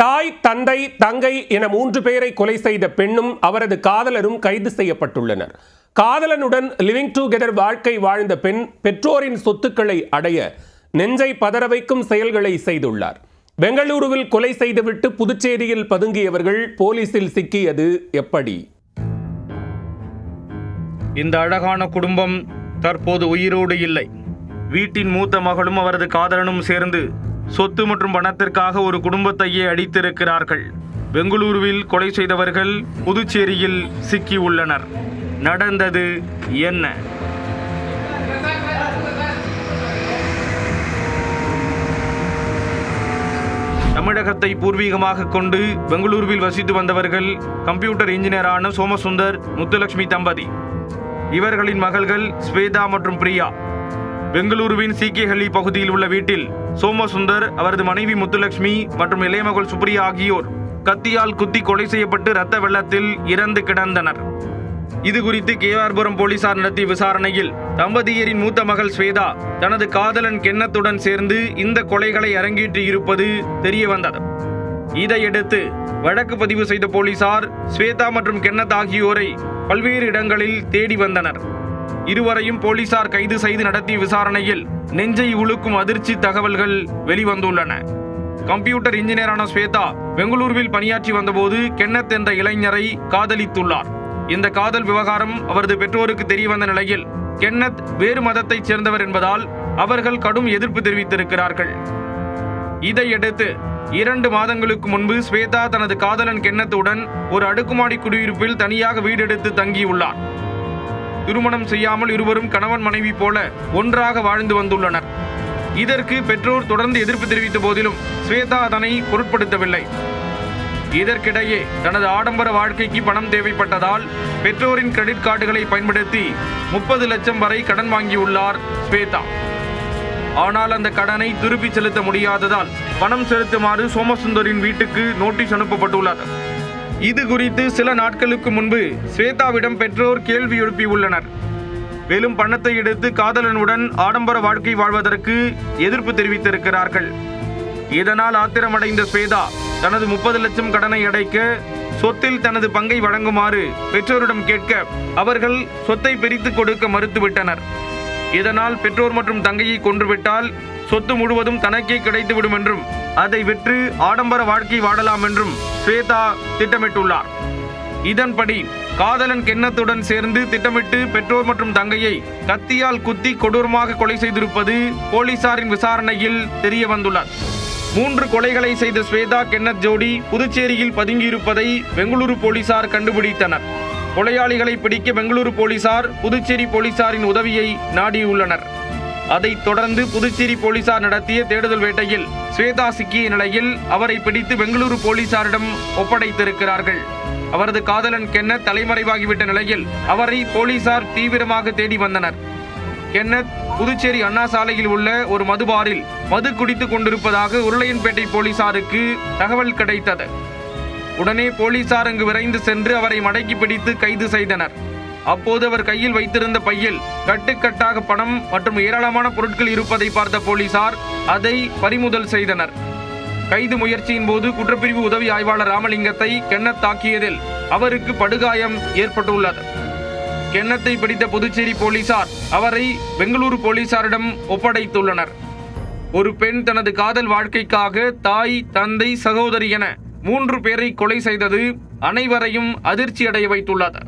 தாய், தந்தை, தங்கை என 3 பேரை கொலை செய்த பெண்ணும் அவரது காதலரும் கைது செய்யப்பட்டுள்ளனர். காதலனுடன் லிவிங் டுகெதர் வாழ்க்கை வாழ்ந்த பெண் பெற்றோரின் சொத்துக்களை அடைய நெஞ்சை பதற வைக்கும் செயல்களை செய்துள்ளார். பெங்களூருவில் கொலை செய்துவிட்டு புதுச்சேரியில் பதுங்கியவர்கள் போலீசில் சிக்கியது எப்படி? இந்த அழகான குடும்பம் தற்போது உயிரோடு இல்லை. வீட்டின் மூத்த மகளும் அவரது காதலனும் சேர்ந்து சொத்து மற்றும் பணத்திற்காக ஒரு குடும்பத்தையே அடித்திருக்கிறார்கள். பெங்களூருவில் கொலை செய்தவர்கள் புதுச்சேரியில் சிக்கி உள்ளனர். நடந்தது என்ன? தமிழகத்தை பூர்வீகமாக கொண்டு பெங்களூருவில் வசித்து வந்தவர்கள் கம்ப்யூட்டர் இன்ஜினியரான சோமசுந்தர், முத்துலட்சுமி தம்பதி. இவர்களின் மகள்கள் ஸ்வேதா மற்றும் பிரியா. பெங்களூருவின் சிகேஹள்ளி பகுதியில் உள்ள வீட்டில் சோமசுந்தர், அவரது மனைவி முத்துலட்சுமி மற்றும் இளையமகள் சுப்ரியா ஆகியோர் கத்தியால் குத்தி கொலை செய்யப்பட்டு இரத்த வெள்ளத்தில் இறந்து கிடந்தனர். இது குறித்து கேஆர்புரம் போலீசார் நடத்திய விசாரணையில் தம்பதியரின் மூத்த மகள் ஸ்வேதா தனது காதலன் கென்னத்துடன் சேர்ந்து இந்த கொலைகளை அரங்கேற்றி இருப்பது தெரிய வந்தது. இதையடுத்து வழக்கு பதிவு செய்த போலீசார் ஸ்வேதா மற்றும் கென்னத் ஆகியோரை பல்வேறு இடங்களில் தேடி வந்தனர். இருவரையும் போலீசார் கைது செய்து நடத்திய விசாரணையில் நெஞ்சை உலுக்கும் அதிர்ச்சி தகவல்கள் வெளிவந்துள்ளன. கம்ப்யூட்டர் இன்ஜினியரான ஸ்வேதா பெங்களூருவில் பணியாற்றி வந்தபோது கென்னத் என்ற இளைஞரை காதலித்துள்ளார். இந்த காதல் விவகாரம் அவரது பெற்றோருக்கு தெரிய வந்த நிலையில் கென்னத் வேறு மதத்தைச் சேர்ந்தவர் என்பதால் அவர்கள் கடும் எதிர்ப்பு தெரிவித்திருக்கிறார்கள். இதையடுத்து 2 மாதங்களுக்கு முன்பு ஸ்வேதா தனது காதலன் கென்னத்துடன் ஒரு அடுக்குமாடி குடியிருப்பில் தனியாக வீடெடுத்து தங்கியுள்ளார். திருமணம் செய்யாமல் இருவரும் கணவன் மனைவி போல ஒன்றாக வாழ்ந்து வந்துள்ளனர். இதற்கு பெற்றோர் தொடர்ந்து எதிர்ப்பு தெரிவித்த போதிலும் ஸ்வேதா அதனை பொருட்படுத்தவில்லை. இதற்கிடையே தனது ஆடம்பர வாழ்க்கைக்கு பணம் தேவைப்பட்டதால் பெற்றோரின் கிரெடிட் கார்டுகளை பயன்படுத்தி 30 லட்சம் வரை கடன் வாங்கியுள்ளார் ஸ்வேதா. ஆனால் அந்த கடனை திருப்பி செலுத்த முடியாததால் பணம் செலுத்துமாறு சோமசுந்தரின் வீட்டுக்கு நோட்டீஸ் அனுப்பப்பட்டுள்ளது. இது குறித்து சில நாட்களுக்கு முன்பு ஸ்வேதாவிடம் பெற்றோர் கேள்வி எழுப்பியுள்ளனர். மேலும் பணத்தை எடுத்து காதலனுடன் ஆடம்பர வாழ்க்கை வாழ்வதற்கு எதிர்ப்பு தெரிவித்திருக்கிறார்கள். இதனால் ஆத்திரமடைந்த ஸ்வேதா தனது 30 லட்சம் கடனை அடைக்க சொத்தில் தனது பங்கை வழங்குமாறு பெற்றோரிடம் கேட்க அவர்கள் சொத்தை பிரித்து கொடுக்க மறுத்துவிட்டனர். இதனால் பெற்றோர் மற்றும் தங்கையை கொன்றுவிட்டால் சொத்து முழுவதும் தனக்கே கிடைத்துவிடும் என்றும் அதை விற்று ஆடம்பர வாழ்க்கை வாழலாம் என்றும் ஸ்வேதா திட்டமிட்டுள்ளார். இதன்படி காதலன் கென்னத்துடன் சேர்ந்து திட்டமிட்டு பெற்றோர் மற்றும் தங்கையை கத்தியால் குத்தி கொடூரமாக கொலை செய்திருப்பது போலீசாரின் விசாரணையில் தெரிய வந்துள்ளது. 3 கொலைகளை செய்த ஸ்வேதா கென்னத் ஜோடி புதுச்சேரியில் பதுங்கியிருப்பதை பெங்களூரு போலீசார் கண்டுபிடித்தனர். கொலையாளிகளை பிடிக்க பெங்களூரு போலீசார் புதுச்சேரி போலீசாரின் உதவியை நாடியுள்ளனர். அதைத் தொடர்ந்து புதுச்சேரி போலீசார் நடத்திய தேடுதல் வேட்டையில் ஸ்வேதா சிக்கிய நிலையில் அவரை பிடித்து பெங்களூரு போலீசாரிடம் ஒப்படைத்திருக்கிறார்கள். அவரது காதலன் கென்னத் தலைமறைவாகிவிட்ட நிலையில் அவரை போலீசார் தீவிரமாக தேடி வந்தனர். கென்னத் புதுச்சேரி அண்ணா சாலையில் உள்ள ஒரு மதுபாரில் மது குடித்துக் கொண்டிருப்பதாக உருளையன்பேட்டை போலீசாருக்கு தகவல் கிடைத்தது. உடனே போலீசார் அங்கு விரைந்து சென்று அவரை மடக்கி பிடித்து கைது செய்தனர். அப்போது அவர் கையில் வைத்திருந்த பையில் கட்டுக்கட்டாக பணம் மற்றும் ஏராளமான பொருட்கள் இருப்பதை பார்த்த போலீசார் அதை பறிமுதல் செய்தனர். கைது முயற்சியின் போது குற்றப்பிரிவு உதவி ஆய்வாளர் ராமலிங்கத்தை கென்னத் தாக்கியதில் அவருக்கு படுகாயம் ஏற்பட்டுள்ளது. கென்னத்தை பிடித்த புதுச்சேரி போலீசார் அவரை பெங்களூரு போலீசாரிடம் ஒப்படைத்துள்ளனர். ஒரு பெண் தனது காதல் வாழ்க்கைக்காக தாய், தந்தை, சகோதரி என 3 பேரை கொலை செய்தது அனைவரையும் அதிர்ச்சி அடைய வைத்துள்ளது.